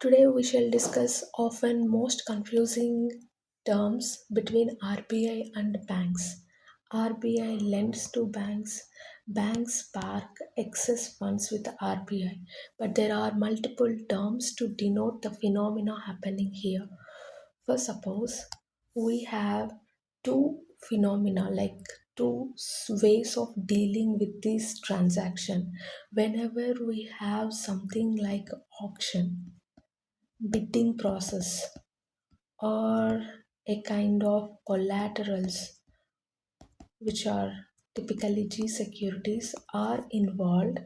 Today we shall discuss often most confusing terms between RBI and banks. RBI lends to banks, banks park excess funds with the RBI, but there are multiple terms to denote the phenomena happening here. For suppose we have two phenomena like ways of dealing with this transaction. Whenever we have something like auction, bidding process, or a kind of collaterals, which are typically G securities, are involved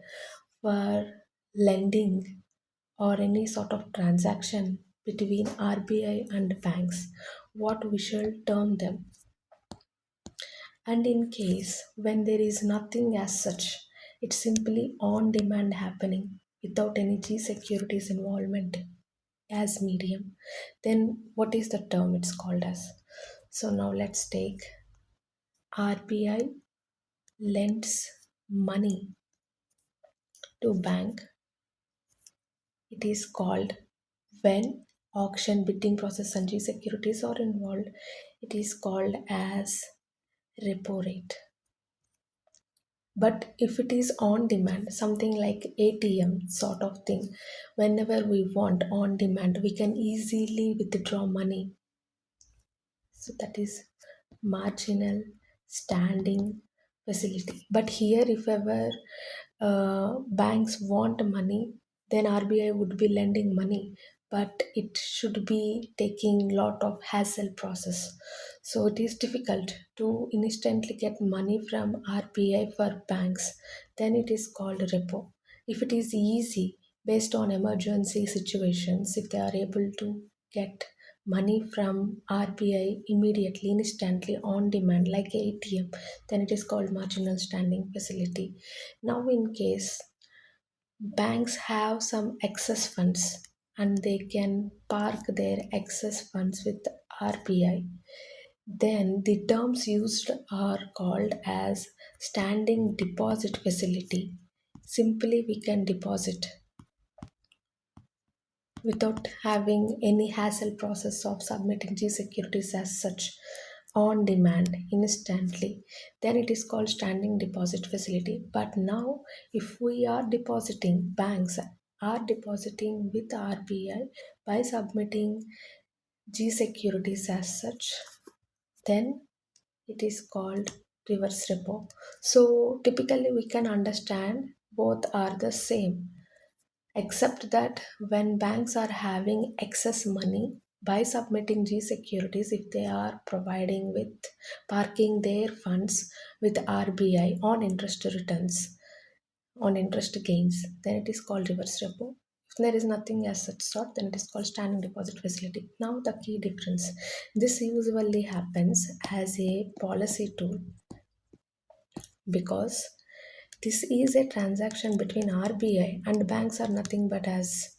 for lending or any sort of transaction between RBI and banks, what we shall term them. And in case when there is nothing as such, it's simply on demand happening without any G securities involvement as medium, then what is the term it's called as? So now let's take RBI lends money to bank. It is called when auction bidding process and G securities are involved. It is called as repo rate. But if it is on demand, something like ATM sort of thing, whenever we want on demand, we can easily withdraw money. So that is marginal standing facility. But here, if ever banks want money, then RBI would be lending money, but it should be taking lot of hassle process. So it is difficult to instantly get money from RBI for banks. Then it is called repo. If it is easy based on emergency situations, if they are able to get money from RBI immediately, instantly, on demand, like ATM, then it is called marginal standing facility. Now, in case banks have some excess funds and they can park their excess funds with RBI, then the terms used are called as standing deposit facility. Simply, we can deposit without having any hassle process of submitting G securities as such on demand instantly, then it is called standing deposit facility. But now if we are depositing, banks are depositing with RBI by submitting G securities as such, then it is called reverse repo. So typically we can understand both are the same, except that when banks are having excess money by submitting G securities, if they are providing with parking their funds with RBI on interest returns, on interest gains, then it is called reverse repo. If there is nothing as such sort, then it is called standing deposit facility. Now the key difference, this usually happens as a policy tool because this is a transaction between RBI and banks are nothing but as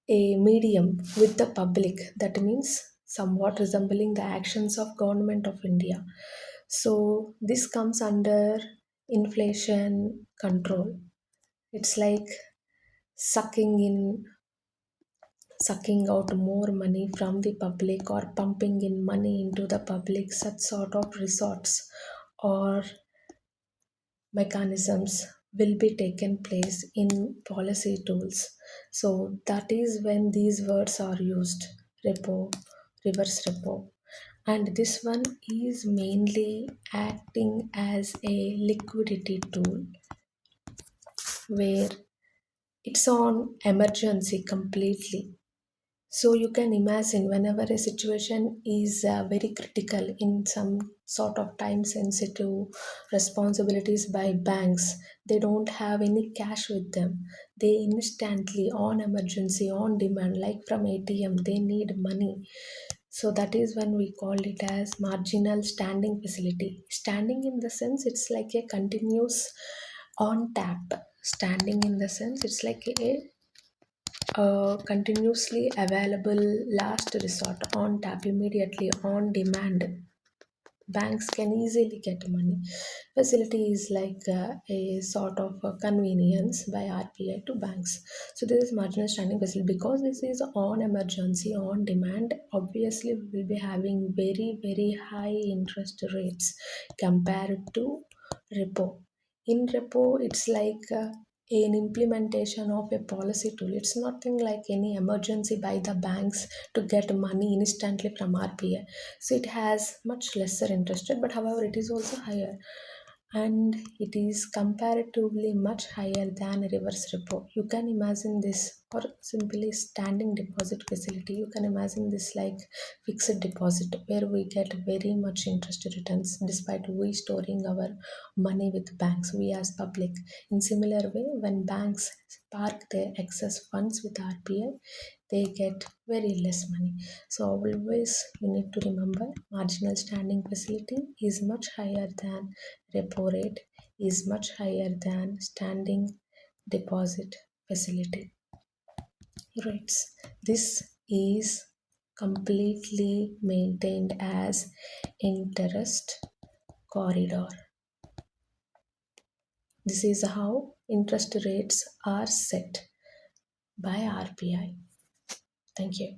a medium with the public. That means somewhat resembling the actions of government of India. So this comes under inflation control. It's like sucking in, sucking out more money from the public or pumping in money into the public. Such sort of resorts or mechanisms will be taken place in policy tools. So that is when these words are used: repo, reverse repo. And this one is mainly acting as a liquidity tool where it's on emergency completely. So you can imagine whenever a situation is very critical in some sort of time sensitive responsibilities by banks, they don't have any cash with them. They instantly on emergency, on demand, like from ATM, they need money. So that is when we call it as marginal standing facility. Standing in the sense it's like a continuous on tap. Standing in the sense it's like a continuously available last resort on tap, immediately on demand. banks can easily get money. Facility is like a sort of a convenience by RBI to banks. So this is marginal standing facility. Because this is on emergency, on demand, obviously we will be having very, very high interest rates compared to repo. In repo, it's like an implementation of a policy tool. It's nothing like any emergency by the banks to get money instantly from RBI. So it has much lesser interest rate, but however, it is also higher, and it is comparatively much higher than a reverse repo. You can imagine this, or simply standing deposit facility. You can imagine this like fixed deposit where we get very much interest returns despite we storing our money with banks, we as public. In similar way, when banks park their excess funds with RBI, they get very less money. So always you need to remember marginal standing facility is much higher than repo rate, is much higher than standing deposit facility rates. This is completely maintained as interest corridor. This is how interest rates are set by RBI. Thank you.